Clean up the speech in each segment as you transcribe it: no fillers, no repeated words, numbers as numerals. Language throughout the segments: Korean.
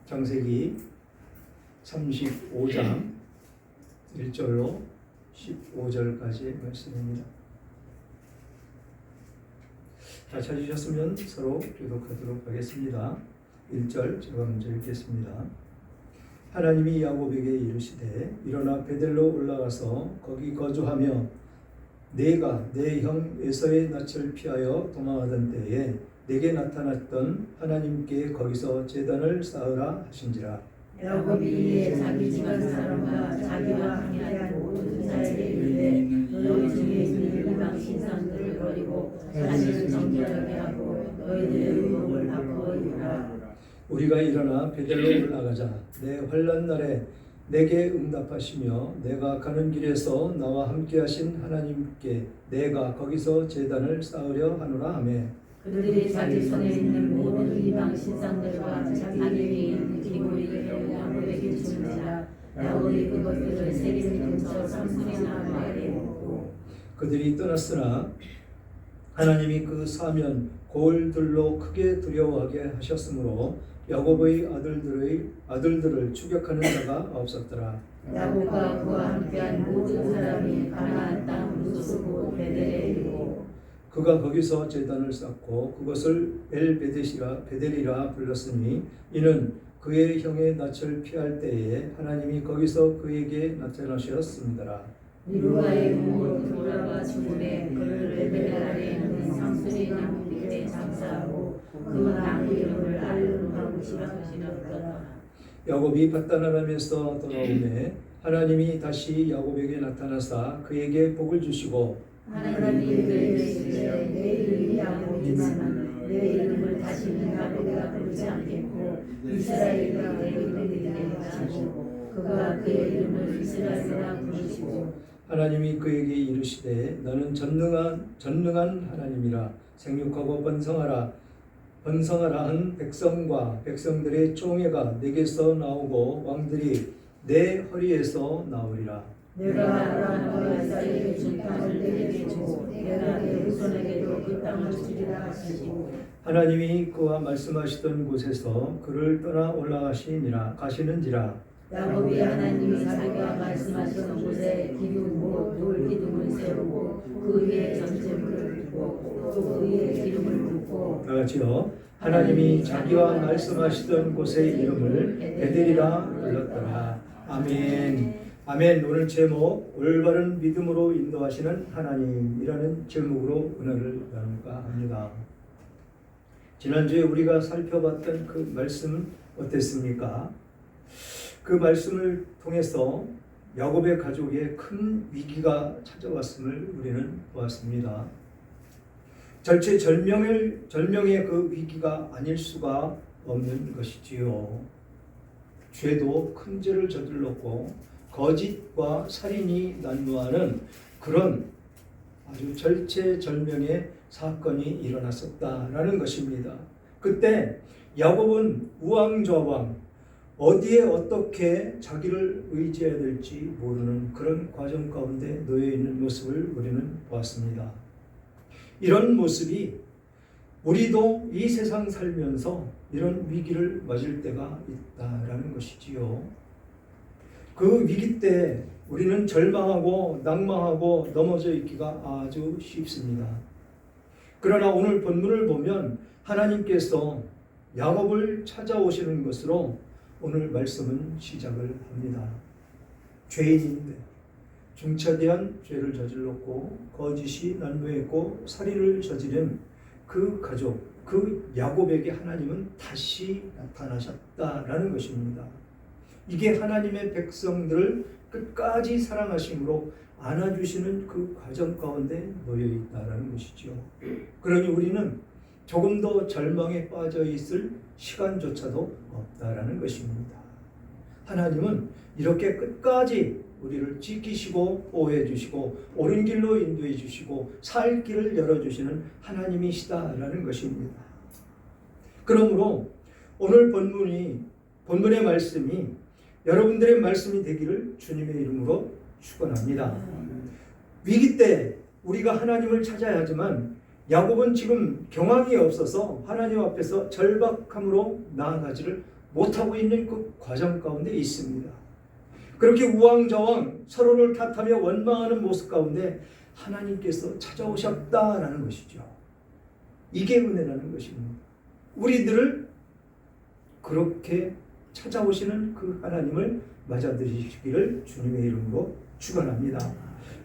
창세기 35장 1절로 15절까지의 말씀입니다. 다 찾으셨으면 서로 교독하도록 하겠습니다. 1절 제가 먼저 읽겠습니다. 하나님이 야곱에게 이르시되 일어나 베델로 올라가서 거기 거주하며 내가 내 형 에서의 낯을 피하여 도망하던 때에 내게 나타났던 하나님께 거기서 제단을 쌓으라 하신지라. 야곱이 이에 자기 집안 사람과 자기와 함께한 모든 자에게 이르되 너희 중에 있는 이방 신상들을 버리고 자신을 정결하게 하고 너희들의 의복을 바꾸어 입으라. 우리가 일어나 베델로 올라가자. 내 환난 날에 내게 응답하시며 내가 가는 길에서 나와 함께하신 하나님께 내가 거기서 제단을 쌓으려 하노라 하며 그들이 자기 손에 있는 모든 이방 신상들과 자기에게 있는 기고리를 야곱에게 주는지라. 야곱이 그것들을 세겜 근처 삼손이나 마을에 묻고 그들이 떠났으나 하나님이 그 사면 고을들로 크게 두려워하게 하셨으므로 야곱의 아들들을 추격하는 자가 없었더라. 야곱과 그와 함께한 모든 사람이 가나안 땅 루스고 베델에 이르고 그가 거기서 제단을 쌓고 그것을 베델이라 불렀으니 이는 그의 형의 낯을 피할 때에 하나님이 거기서 그에게 나타나셨습니다. 미루아의 부모 돌아가 죽음에 그를 베델 아래에 있는 상수리 나무 밑에 장사하고 그 나무 이름을 알루하고 지었더라. 야곱이 paddan-aram에서 돌아오매 하나님이 다시 야곱에게 나타나사 그에게 복을 주시고 하나님이 그에게 이르시되 내 이름이 야곱이지만 내 이름을 다시는 야곱이라 부르지 않겠고 이스라엘이라 내 이름이 되게 하시고 그가 그의 이름을 이스라엘이라 부르시고 하나님이 그에게 이르시되 너는 전능한 하나님이라 생육하고 번성하라 한 백성과 백성들의 총회가 내게서 나오고 왕들이 내 허리에서 나오리라. 내가 아브라함과 이삭에게 준 땅을 내게 주고 내가 내 후손에게도 그 땅을 주리라 하시고 하나님이 그와 말씀하시던 곳에서 그를 떠나 가시는지라. 야곱이 하나님이 자기와 말씀하시던 곳에 기둥 곧 돌기둥을 세우고 그 위에 전제물을 두고 또 그 위에 기름을 붓고 같이요. 하나님이 자기와 말씀하시던 곳의 이름을 베델이라 불렀더라. 아멘. 아멘. 오늘 제목 올바른 믿음으로 인도하시는 하나님이라는 제목으로 은혜를 나눌까 합니다. 지난주에 우리가 살펴봤던 그 말씀 어땠습니까? 그 말씀을 통해서 야곱의 가족에 큰 위기가 찾아왔음을 우리는 보았습니다. 절명의 그 위기가 아닐 수가 없는 것이지요. 죄도 큰 죄를 저질렀고 거짓과 살인이 난무하는 그런 아주 절체절명의 사건이 일어났었다라는 것입니다. 그때 야곱은 우왕좌왕 어디에 어떻게 자기를 의지해야 될지 모르는 그런 과정 가운데 놓여 있는 모습을 우리는 보았습니다. 이런 모습이 우리도 이 세상 살면서 이런 위기를 맞을 때가 있다라는 것이지요. 그 위기 때 우리는 절망하고 낭망하고 넘어져 있기가 아주 쉽습니다. 그러나 오늘 본문을 보면 하나님께서 야곱을 찾아오시는 것으로 오늘 말씀은 시작을 합니다. 죄인인데 중차대한 죄를 저질렀고 거짓이 난무했고 살인을 저지른 그 가족, 그 야곱에게 하나님은 다시 나타나셨다라는 것입니다. 이게 하나님의 백성들을 끝까지 사랑하심으로 안아주시는 그 과정 가운데 놓여 있다라는 것이죠. 그러니 우리는 조금 더 절망에 빠져 있을 시간조차도 없다라는 것입니다. 하나님은 이렇게 끝까지 우리를 지키시고 보호해 주시고 옳은 길로 인도해 주시고 살 길을 열어주시는 하나님이시다라는 것입니다. 그러므로 오늘 본문의 말씀이 여러분들의 말씀이 되기를 주님의 이름으로 축원합니다. 위기 때 우리가 하나님을 찾아야 하지만 야곱은 지금 경황이 없어서 하나님 앞에서 절박함으로 나아가지를 못하고 있는 그 과정 가운데 있습니다. 그렇게 우왕좌왕 서로를 탓하며 원망하는 모습 가운데 하나님께서 찾아오셨다라는 것이죠. 이게 은혜라는 것입니다. 우리들을 그렇게 찾아오시는 그 하나님을 맞아들이시기를 주님의 이름으로 축원합니다.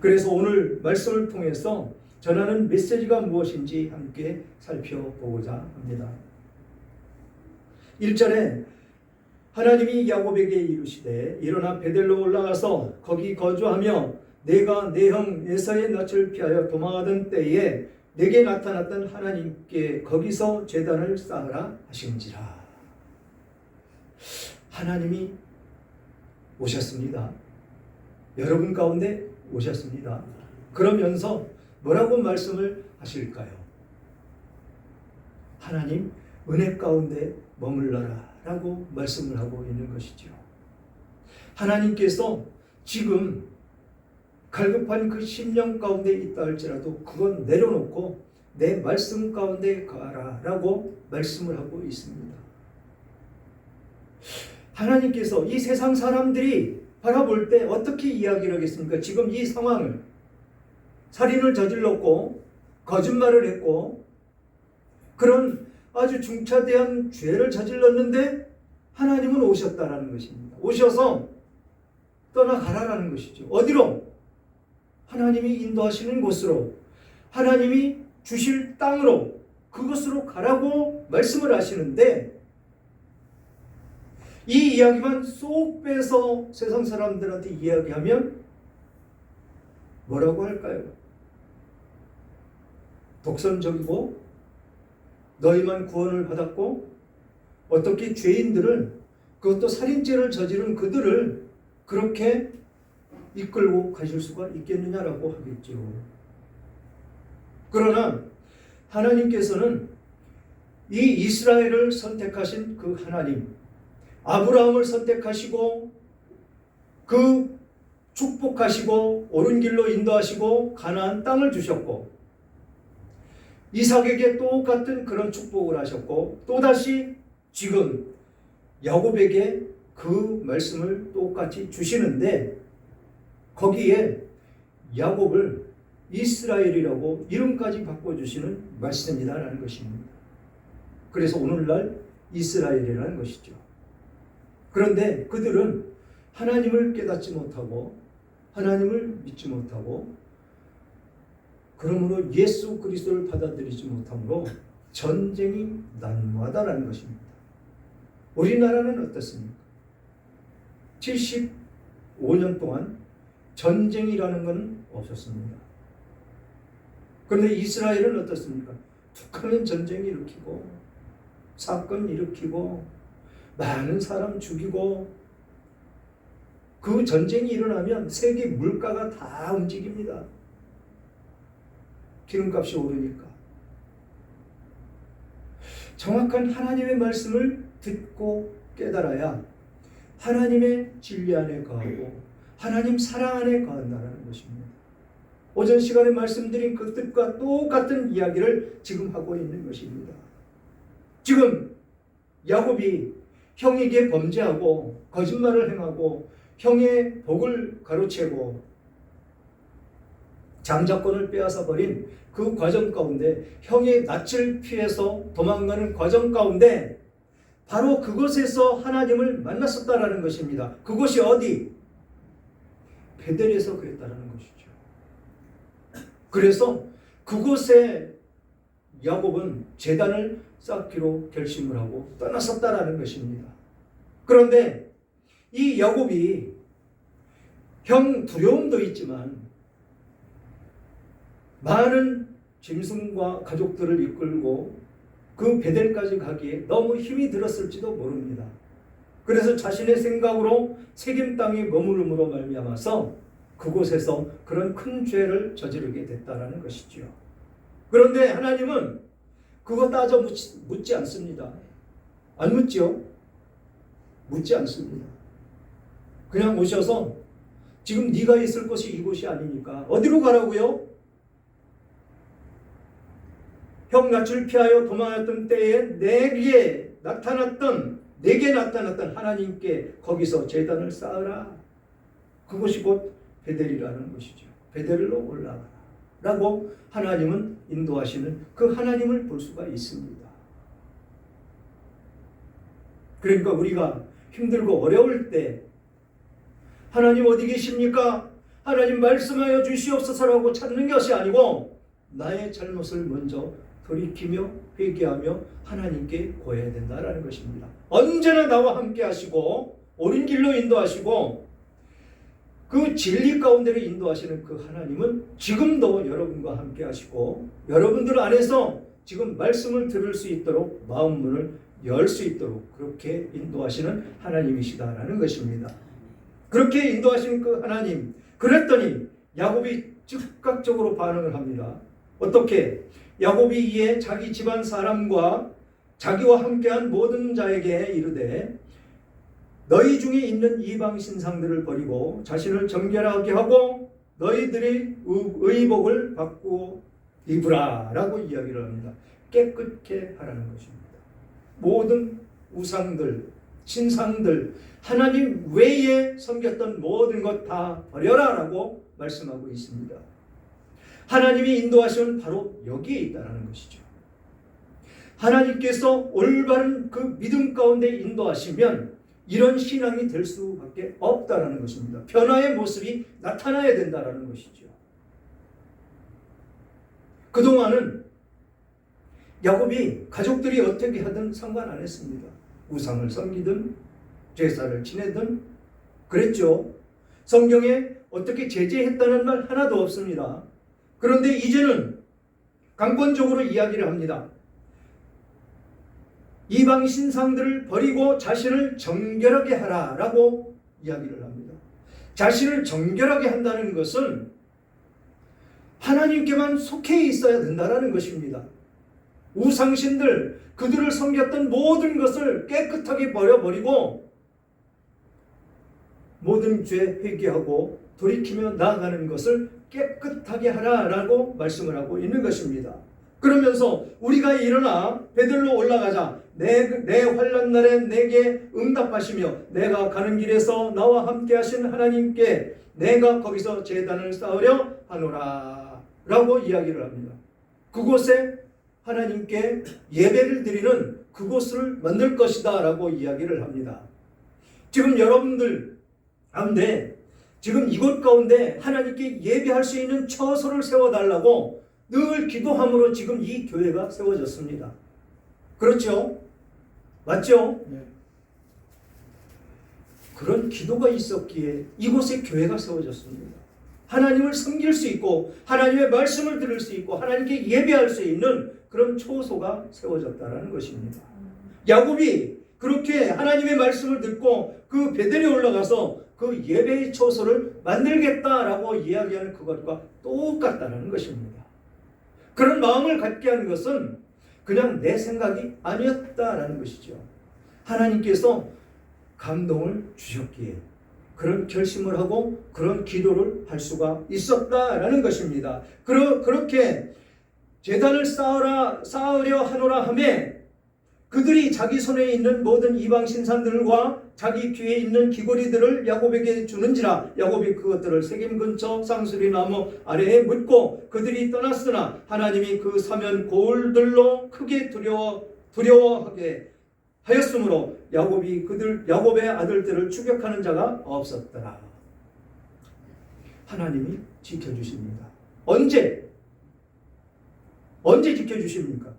그래서 오늘 말씀을 통해서 전하는 메시지가 무엇인지 함께 살펴보고자 합니다. 1절에 하나님이 야곱에게 이르시되 일어나 베델로 올라가서 거기 거주하며 내가 내 형 에서의 낯을 피하여 도망하던 때에 내게 나타났던 하나님께 거기서 제단을 쌓으라 하신지라. 하나님이 오셨습니다. 여러분 가운데 오셨습니다. 그러면서 뭐라고 말씀을 하실까요? 하나님 은혜 가운데 머물러라 라고 말씀을 하고 있는 것이죠. 하나님께서 지금 갈급한 그 심령 가운데 있다 할지라도 그건 내려놓고 내 말씀 가운데 가라 라고 말씀을 하고 있습니다. 하나님께서 이 세상 사람들이 바라볼 때 어떻게 이야기를 하겠습니까? 지금 이 상황을 살인을 저질렀고 거짓말을 했고 그런 아주 중차대한 죄를 저질렀는데 하나님은 오셨다라는 것입니다. 오셔서 떠나가라라는 것이죠. 어디로? 하나님이 인도하시는 곳으로, 하나님이 주실 땅으로, 그것으로 가라고 말씀을 하시는데 이 이야기만 쏙 빼서 세상 사람들한테 이야기하면 뭐라고 할까요? 독선적이고 너희만 구원을 받았고 어떻게 죄인들을, 그것도 살인죄를 저지른 그들을 그렇게 이끌고 가실 수가 있겠느냐라고 하겠죠. 그러나 하나님께서는 이 이스라엘을 선택하신 그 하나님, 아브라함을 선택하시고 그 축복하시고 옳은 길로 인도하시고 가나안 땅을 주셨고 이삭에게 똑같은 그런 축복을 하셨고 또다시 지금 야곱에게 그 말씀을 똑같이 주시는데 거기에 야곱을 이스라엘이라고 이름까지 바꿔주시는 말씀이다라는 것입니다. 그래서 오늘날 이스라엘이라는 것이죠. 그런데 그들은 하나님을 깨닫지 못하고 하나님을 믿지 못하고 그러므로 예수 그리스도를 받아들이지 못함으로 전쟁이 난무하다라는 것입니다. 우리나라는 어떻습니까? 75년 동안 전쟁이라는 것은 없었습니다. 그런데 이스라엘은 어떻습니까? 북한은 전쟁 일으키고 사건 일으키고 많은 사람 죽이고 그 전쟁이 일어나면 세계 물가가 다 움직입니다. 기름값이 오르니까. 정확한 하나님의 말씀을 듣고 깨달아야 하나님의 진리 안에 거하고 하나님 사랑 안에 거한다는 것입니다. 오전 시간에 말씀드린 그 뜻과 똑같은 이야기를 지금 하고 있는 것입니다. 지금 야곱이 형에게 범죄하고 거짓말을 행하고 형의 복을 가로채고 장자권을 빼앗아 버린 그 과정 가운데 형의 낯을 피해서 도망가는 과정 가운데 바로 그곳에서 하나님을 만났었다라는 것입니다. 그곳이 어디? 베델에서 그랬다라는 것이죠. 그래서 그곳에 야곱은 제단을 쌓기로 결심을 하고 떠났었다라는 것입니다. 그런데 이 야곱이 형 두려움도 있지만 많은 짐승과 가족들을 이끌고 그 베델까지 가기에 너무 힘이 들었을지도 모릅니다. 그래서 자신의 생각으로 세겜 땅에 머무름으로 말미암아서 그곳에서 그런 큰 죄를 저지르게 됐다라는 것이죠. 그런데 하나님은 그거 따져 묻지 않습니다. 안 묻죠? 묻지 않습니다. 그냥 오셔서 지금 네가 있을 곳이 이곳이 아니니까 어디로 가라고요? 형 낯을 피하여 도망했던 때에 내게 나타났던 내게 나타났던 하나님께 거기서 제단을 쌓으라. 그것이 곧 베델이라는 것이죠. 베델로 올라가라 라고 하나님은 인도하시는 그 하나님을 볼 수가 있습니다. 그러니까 우리가 힘들고 어려울 때 하나님 어디 계십니까? 하나님 말씀하여 주시옵소서라고 찾는 것이 아니고 나의 잘못을 먼저 돌이키며 회개하며 하나님께 고해야 된다라는 것입니다. 언제나 나와 함께 하시고 옳은 길로 인도하시고 그 진리 가운데로 인도하시는 그 하나님은 지금도 여러분과 함께 하시고 여러분들 안에서 지금 말씀을 들을 수 있도록 마음 문을 열 수 있도록 그렇게 인도하시는 하나님이시다라는 것입니다. 그렇게 인도하시는 그 하나님, 그랬더니 야곱이 즉각적으로 반응을 합니다. 어떻게? 야곱이 이에 자기 집안 사람과 자기와 함께한 모든 자에게 이르되 너희 중에 있는 이방 신상들을 버리고 자신을 정결하게 하고 너희들이 의복을 받고 입으라 라고 이야기를 합니다. 깨끗게 하라는 것입니다. 모든 우상들, 신상들, 하나님 외에 섬겼던 모든 것 다 버려라 라고 말씀하고 있습니다. 하나님이 인도하시는 바로 여기에 있다는 것이죠. 하나님께서 올바른 그 믿음 가운데 인도하시면 이런 신앙이 될 수밖에 없다는 것입니다. 변화의 모습이 나타나야 된다는 것이죠. 그동안은 야곱이 가족들이 어떻게 하든 상관 안 했습니다. 우상을 섬기든 제사를 지내든 그랬죠. 성경에 어떻게 제재했다는 말 하나도 없습니다. 그런데 이제는 강권적으로 이야기를 합니다. 이방 신상들을 버리고 자신을 정결하게 하라 라고 이야기를 합니다. 자신을 정결하게 한다는 것은 하나님께만 속해 있어야 된다는 것입니다. 우상신들, 그들을 섬겼던 모든 것을 깨끗하게 버려버리고 모든 죄 회개하고 돌이키며 나아가는 것을 깨끗하게 하라라고 말씀을 하고 있는 것입니다. 그러면서 우리가 일어나 베들로 올라가자. 내 환난 날에 내게 응답하시며 내가 가는 길에서 나와 함께 하신 하나님께 내가 거기서 제단을 쌓으려 하노라 라고 이야기를 합니다. 그곳에 하나님께 예배를 드리는 그곳을 만들 것이다 라고 이야기를 합니다. 지금 여러분들 가운데 지금 이곳 가운데 하나님께 예배할 수 있는 처소를 세워달라고 늘 기도함으로 지금 이 교회가 세워졌습니다. 그렇죠? 맞죠? 네. 그런 기도가 있었기에 이곳에 교회가 세워졌습니다. 하나님을 섬길 수 있고 하나님의 말씀을 들을 수 있고 하나님께 예배할 수 있는 그런 초소가 세워졌다는 것입니다. 야곱이 그렇게 하나님의 말씀을 듣고 그 베델에 올라가서 그 예배의 초소를 만들겠다라고 이야기하는 그것과 똑같다는 것입니다. 그런 마음을 갖게 하는 것은 그냥 내 생각이 아니었다라는 것이죠. 하나님께서 감동을 주셨기에 그런 결심을 하고 그런 기도를 할 수가 있었다라는 것입니다. 그렇게 제단을 쌓으려 하노라 하매 그들이 자기 손에 있는 모든 이방 신상들과 자기 뒤에 있는 귀고리들을 야곱에게 주는지라 야곱이 그것들을 세겜 근처 쌍수리 나무 아래에 묻고 그들이 떠났으나 하나님이 그 사면 고울들로 크게 두려워하게 하였으므로 야곱의 아들들을 추격하는 자가 없었더라. 하나님이 지켜주십니다. 언제 지켜주십니까?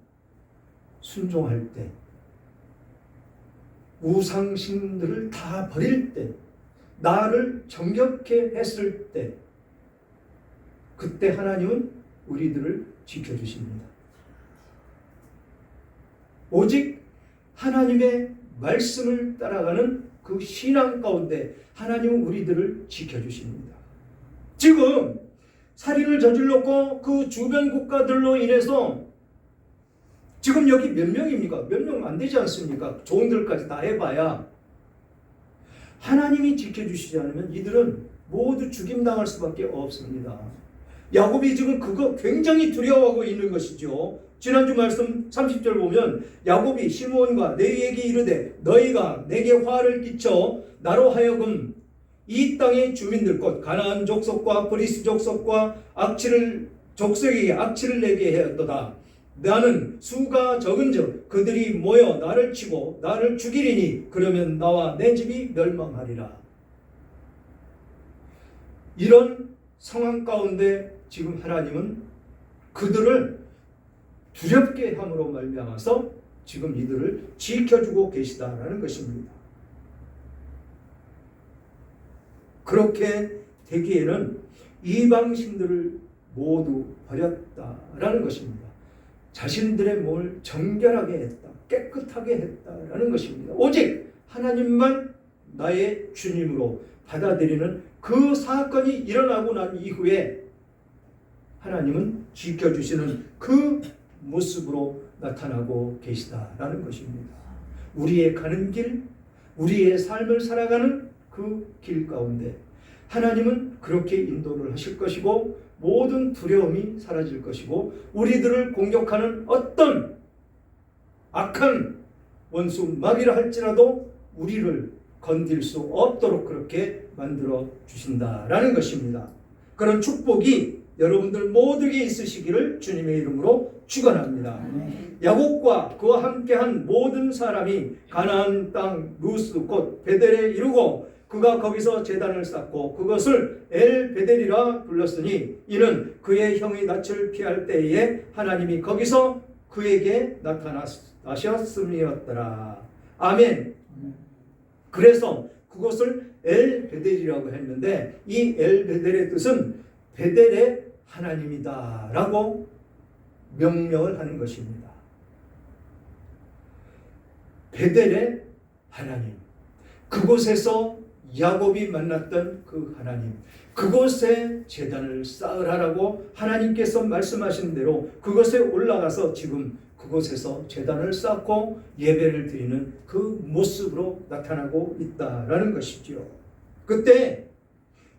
순종할 때, 우상신들을 다 버릴 때, 나를 정결케 했을 때, 그때 하나님은 우리들을 지켜주십니다. 오직 하나님의 말씀을 따라가는 그 신앙 가운데 하나님은 우리들을 지켜주십니다. 지금 살인을 저질렀고 그 주변 국가들로 인해서 지금 여기 몇 명입니까? 몇 명 안 되지 않습니까? 종들까지 다 해봐야 하나님이 지켜주시지 않으면 이들은 모두 죽임당할 수밖에 없습니다. 야곱이 지금 그거 굉장히 두려워하고 있는 것이죠. 지난주 말씀 30절 보면 야곱이 시므온과 레위에게 이르되 너희가 내게 화를 끼쳐 나로 하여금 이 땅의 주민들 곧 가나안 족속과 브리스 족속과 족속에게 악취를 내게 하였도다. 나는 수가 적은즉 그들이 모여 나를 치고 나를 죽이리니 그러면 나와 내 집이 멸망하리라. 이런 상황 가운데 지금 하나님은 그들을 두렵게 함으로 말미암아서 지금 이들을 지켜주고 계시다라는 것입니다. 그렇게 되기에는 이방신들을 모두 버렸다라는 것입니다. 자신들의 몸을 정결하게 했다, 깨끗하게 했다라는 것입니다. 오직 하나님만 나의 주님으로 받아들이는 그 사건이 일어나고 난 이후에 하나님은 지켜주시는 그 모습으로 나타나고 계시다라는 것입니다. 우리의 가는 길, 우리의 삶을 살아가는 그 길 가운데 하나님은 그렇게 인도를 하실 것이고 모든 두려움이 사라질 것이고 우리들을 공격하는 어떤 악한 원수 마귀라 할지라도 우리를 건들 수 없도록 그렇게 만들어 주신다라는 것입니다. 그런 축복이 여러분들 모두에게 있으시기를 주님의 이름으로 축원합니다. 야곱과 그와 함께한 모든 사람이 가나안 땅 루스 곧 베델에 이르고 그가 거기서 제단을 쌓고 그것을 엘베델이라 불렀으니 이는 그의 형의 낯을 피할 때에 하나님이 거기서 그에게 나타나셨음이었더라. 아멘. 그래서 그것을 엘베델이라고 했는데 이 엘베델의 뜻은 베델의 하나님이다 라고 명령을 하는 것입니다. 베델의 하나님, 그곳에서 야곱이 만났던 그 하나님, 그곳에 제단을 쌓으라라고 하나님께서 말씀하신 대로 그곳에 올라가서 지금 그곳에서 제단을 쌓고 예배를 드리는 그 모습으로 나타나고 있다라는 것이죠. 그때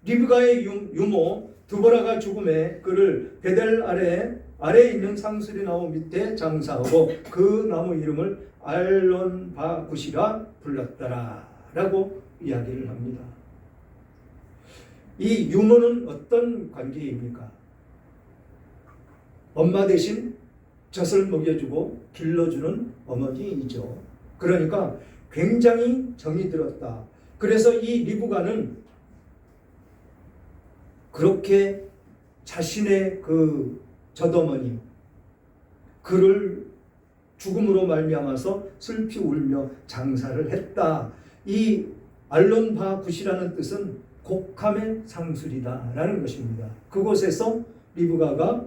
리브가의 유모 드보라가 죽음에 그를 베델 아래에 있는 상수리 나무 밑에 장사하고 그 나무 이름을 알론바굿이라 불렀더라 라고 이야기를 합니다. 이 유모는 어떤 관계입니까? 엄마 대신 젖을 먹여주고 길러주는 어머니이죠. 그러니까 굉장히 정이 들었다. 그래서 이 리브가는 그렇게 자신의 그 젖어머니 그를 죽음으로 말미암아서 슬피 울며 장사를 했다. 이 알론바굿이라는 뜻은 곡함의 상술이다라는 것입니다. 그곳에서 리브가가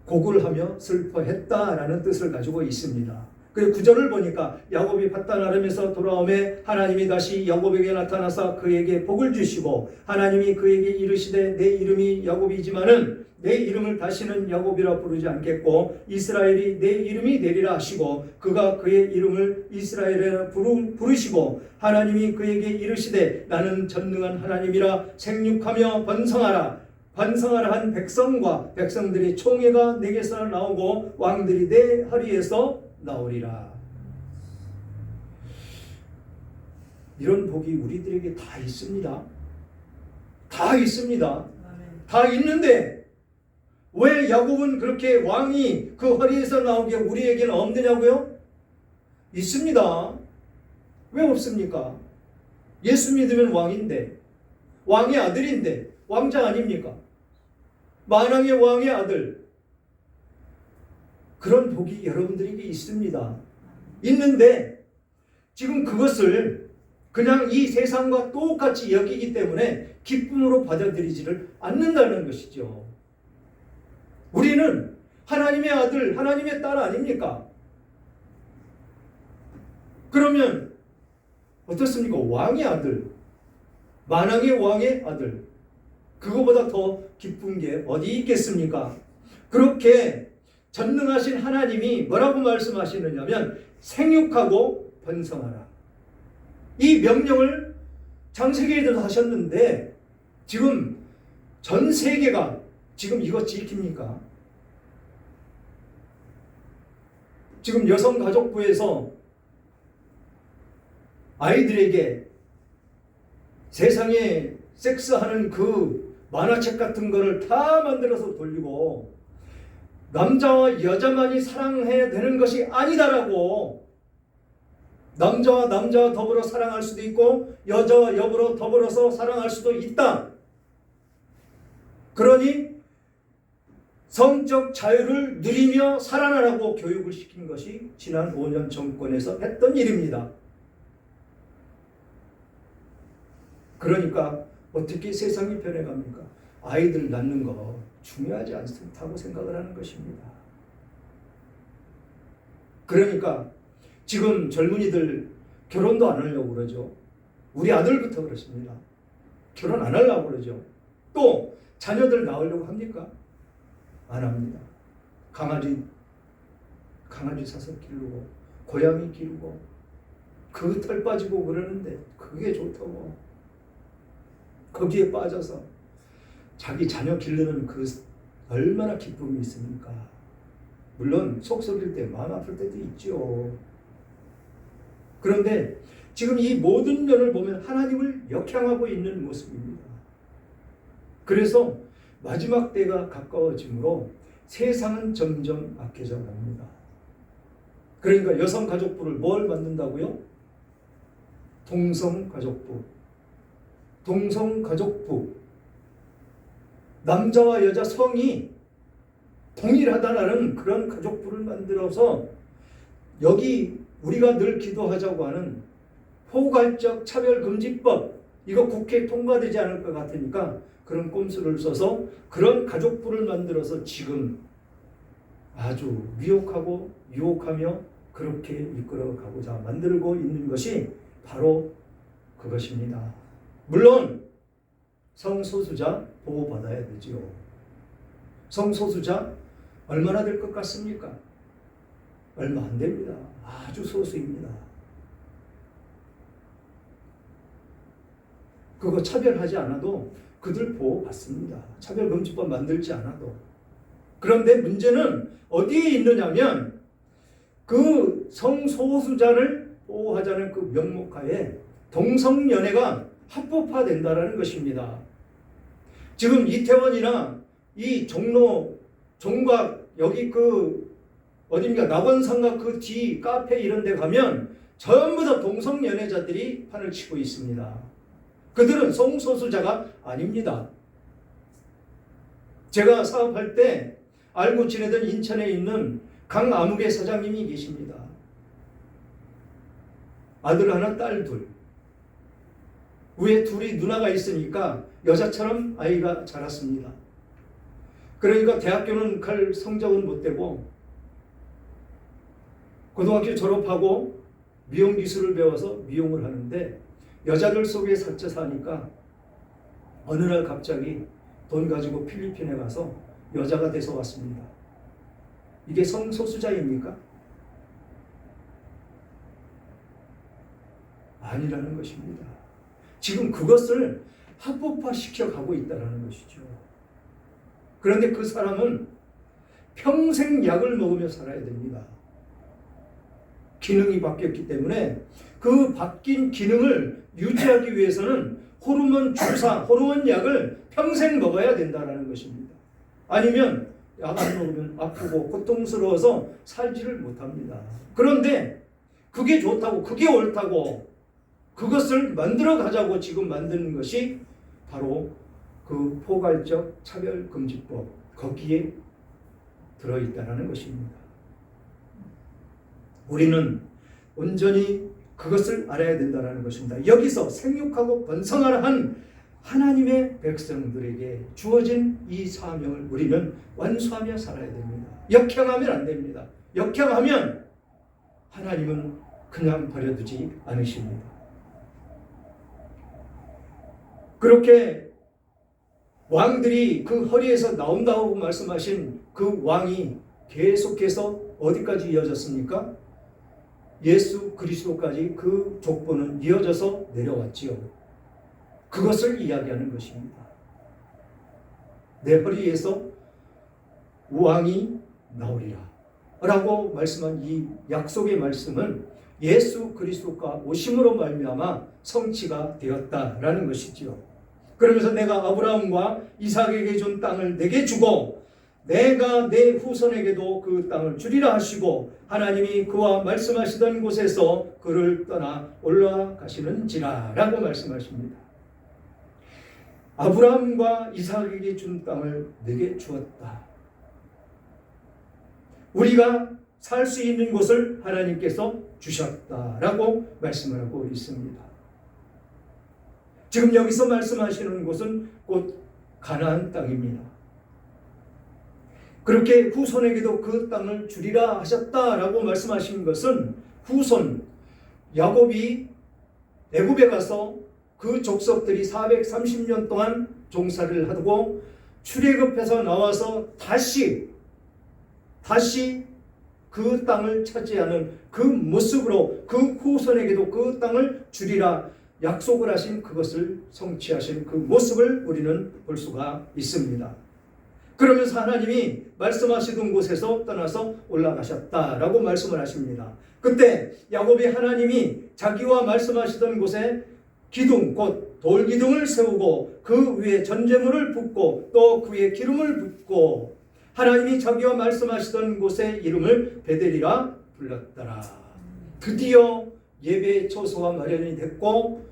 곡을 하며 슬퍼했다라는 뜻을 가지고 있습니다. 그리고 9절을 보니까 야곱이 밧단 아름에서 돌아오매 하나님이 다시 야곱에게 나타나사 그에게 복을 주시고 하나님이 그에게 이르시되 내 이름이 야곱이지만은 내 이름을 다시는 야곱이라 부르지 않겠고 이스라엘이 내 이름이 되리라 하시고 그가 그의 이름을 이스라엘이라 부르시고 하나님이 그에게 이르시되 나는 전능한 하나님이라 생육하며 번성하라 한 백성과 백성들의 총회가 내게서 나오고 왕들이 내 허리에서 나오리라. 이런 복이 우리들에게 다 있습니다. 다 있습니다. 다 있는데 왜 야곱은 그렇게 왕이 그 허리에서 나오게 우리에게는 없느냐고요? 있습니다. 왜 없습니까? 예수 믿으면 왕인데 왕의 아들인데 왕자 아닙니까? 만왕의 왕의 아들. 그런 복이 여러분들에게 있습니다. 있는데 지금 그것을 그냥 이 세상과 똑같이 여기기 때문에 기쁨으로 받아들이지를 않는다는 것이죠. 우리는 하나님의 아들, 하나님의 딸 아닙니까? 그러면 어떻습니까? 왕의 아들, 만왕의 왕의 아들. 그거보다 더 기쁜 게 어디 있겠습니까? 그렇게 전능하신 하나님이 뭐라고 말씀하시느냐면 생육하고 번성하라. 이 명령을 창세기에도 하셨는데 지금 전 세계가 지금 이거 지킵니까? 지금 여성가족부에서 아이들에게 세상에 섹스하는 그 만화책 같은 거를 다 만들어서 돌리고 남자와 여자만이 사랑해야 되는 것이 아니다라고, 남자와 더불어 사랑할 수도 있고 여자와 더불어서 사랑할 수도 있다. 그러니 성적 자유를 누리며 살아나라고 교육을 시킨 것이 지난 5년 정권에서 했던 일입니다. 그러니까 어떻게 세상이 변해갑니까? 아이들 낳는 거 중요하지 않다고 생각을 하는 것입니다. 그러니까 지금 젊은이들 결혼도 안 하려고 그러죠. 우리 아들부터 그렇습니다. 결혼 안 하려고 그러죠. 또 자녀들 낳으려고 합니까? 안 합니다. 강아지 사서 기르고 고양이 기르고 그 털 빠지고 그러는데 그게 좋다고 거기에 빠져서 자기 자녀 기르는 그 얼마나 기쁨이 있습니까? 물론 속 썩일 때 마음 아플 때도 있죠. 그런데 지금 이 모든 면을 보면 하나님을 역향하고 있는 모습입니다. 그래서 마지막 때가 가까워지므로 세상은 점점 악해져 갑니다. 그러니까 여성가족부를 뭘 만든다고요? 동성가족부. 남자와 여자 성이 동일하다라는 그런 가족부를 만들어서 여기 우리가 늘 기도하자고 하는 포괄적 차별금지법, 이거 국회에 통과되지 않을 것 같으니까 그런 꼼수를 써서 그런 가족부를 만들어서 지금 아주 미혹하고 유혹하며 그렇게 이끌어가고자 만들고 있는 것이 바로 그것입니다. 물론 성소수자 보호받아야 되지요. 성소수자 얼마나 될 것 같습니까? 얼마 안 됩니다. 아주 소수입니다. 그거 차별하지 않아도 그들 보호받습니다. 차별금지법 만들지 않아도. 그런데 문제는 어디에 있느냐면 그 성소수자를 보호하자는 그 명목하에 동성연애가 합법화된다라는 것입니다. 지금 이태원이나 이 종로, 종각, 여기 그 어딘가 낙원상가 그 뒤 카페 이런 데 가면 전부 다 동성연애자들이 판을 치고 있습니다. 그들은 성소수자가 아닙니다. 제가 사업할 때 알고 지내던 인천에 있는 강아무개 사장님이 계십니다. 아들 하나, 딸 둘. 위에 둘이 누나가 있으니까 여자처럼 아이가 자랐습니다. 그러니까 대학교는 갈 성적은 못 되고 고등학교 졸업하고 미용 기술을 배워서 미용을 하는데 여자들 속에 사쳐 사니까 어느 날 갑자기 돈 가지고 필리핀에 가서 여자가 돼서 왔습니다. 이게 성소수자입니까? 아니라는 것입니다. 지금 그것을 합법화시켜 가고 있다는 것이죠. 그런데 그 사람은 평생 약을 먹으며 살아야 됩니다. 기능이 바뀌었기 때문에 그 바뀐 기능을 유지하기 위해서는 호르몬 주사, 호르몬 약을 평생 먹어야 된다는 것입니다. 아니면 약 안 먹으면 아프고 고통스러워서 살지를 못합니다. 그런데 그게 좋다고, 그게 옳다고 그것을 만들어 가자고 지금 만드는 것이 바로 그 포괄적 차별금지법, 거기에 들어있다는 것입니다. 우리는 온전히 그것을 알아야 된다는 것입니다. 여기서 생육하고 번성하라 한 하나님의 백성들에게 주어진 이 사명을 우리는 완수하며 살아야 됩니다. 역행하면 안 됩니다. 역행하면 하나님은 그냥 버려두지 않으십니다. 그렇게 왕들이 그 허리에서 나온다고 말씀하신 그 왕이 계속해서 어디까지 이어졌습니까? 예수 그리스도까지 그 족보는 이어져서 내려왔지요. 그것을 이야기하는 것입니다. 내 허리에서 왕이 나오리라. 라고 말씀한 이 약속의 말씀은 예수 그리스도가 오심으로 말미암아 성취가 되었다라는 것이지요. 그러면서 내가 아브라함과 이삭에게 준 땅을 내게 주고 내가 내 후손에게도 그 땅을 주리라 하시고 하나님이 그와 말씀하시던 곳에서 그를 떠나 올라가시는지라 라고 말씀하십니다. 아브라함과 이삭에게 준 땅을 내게 주었다. 우리가 살 수 있는 곳을 하나님께서 주셨다라고 말씀을 하고 있습니다. 지금 여기서 말씀하시는 곳은 곧 가나안 땅입니다. 그렇게 후손에게도 그 땅을 주리라 하셨다라고 말씀하신 것은 후손 야곱이 애굽에 가서 그 족속들이 430년 동안 종살이를 하고 출애굽해서 나와서 다시 그 땅을 차지하는 그 모습으로 그 후손에게도 그 땅을 주리라 약속을 하신 그것을 성취하신 그 모습을 우리는 볼 수가 있습니다. 그러면서 하나님이 말씀하시던 곳에서 떠나서 올라가셨다라고 말씀을 하십니다. 그때 야곱이 하나님이 자기와 말씀하시던 곳에 기둥 곧 돌기둥을 세우고 그 위에 전제물을 붓고 또 그 위에 기름을 붓고 하나님이 자기와 말씀하시던 곳의 이름을 베델이라 불렀더라. 드디어 예배 처소가 마련이 됐고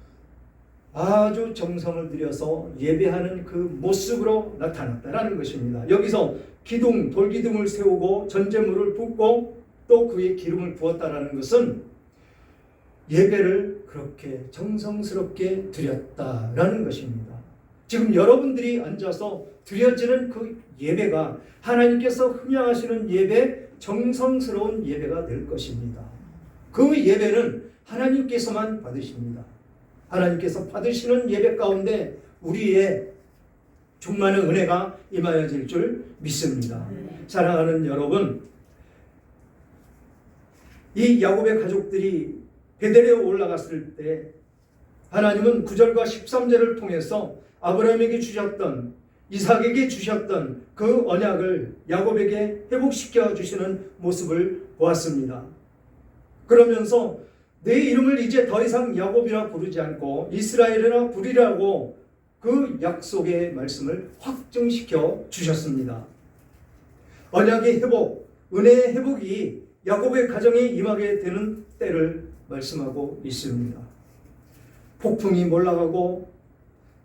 아주 정성을 들여서 예배하는 그 모습으로 나타났다라는 것입니다. 여기서 기둥, 돌기둥을 세우고 전제물을 붓고 또 그 위에 기름을 부었다라는 것은 예배를 그렇게 정성스럽게 드렸다라는 것입니다. 지금 여러분들이 앉아서 드려지는 그 예배가 하나님께서 흠양하시는 예배, 정성스러운 예배가 될 것입니다. 그 예배는 하나님께서만 받으십니다. 하나님께서 받으시는 예배 가운데 우리의 충만한 은혜가 임하여질 줄 믿습니다. 사랑하는 여러분, 이 야곱의 가족들이 베델에 올라갔을 때 하나님은 9절과 13절을 통해서 아브라함에게 주셨던 이삭에게 주셨던 그 언약을 야곱에게 회복시켜 주시는 모습을 보았습니다. 그러면서 내 이름을 이제 더 이상 야곱이라 부르지 않고 이스라엘이라 부리라고 그 약속의 말씀을 확증시켜 주셨습니다. 언약의 회복, 은혜의 회복이 야곱의 가정에 임하게 되는 때를 말씀하고 있습니다. 폭풍이 몰라가고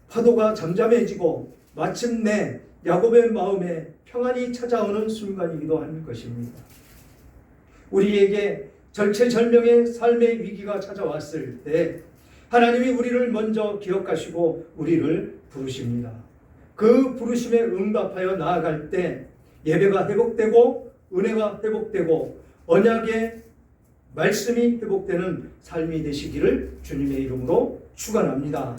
파도가 잠잠해지고 마침내 야곱의 마음에 평안이 찾아오는 순간이기도 한 것입니다. 우리에게 절체절명의 삶의 위기가 찾아왔을 때 하나님이 우리를 먼저 기억하시고 우리를 부르십니다. 그 부르심에 응답하여 나아갈 때 예배가 회복되고 은혜가 회복되고 언약의 말씀이 회복되는 삶이 되시기를 주님의 이름으로 축원합니다.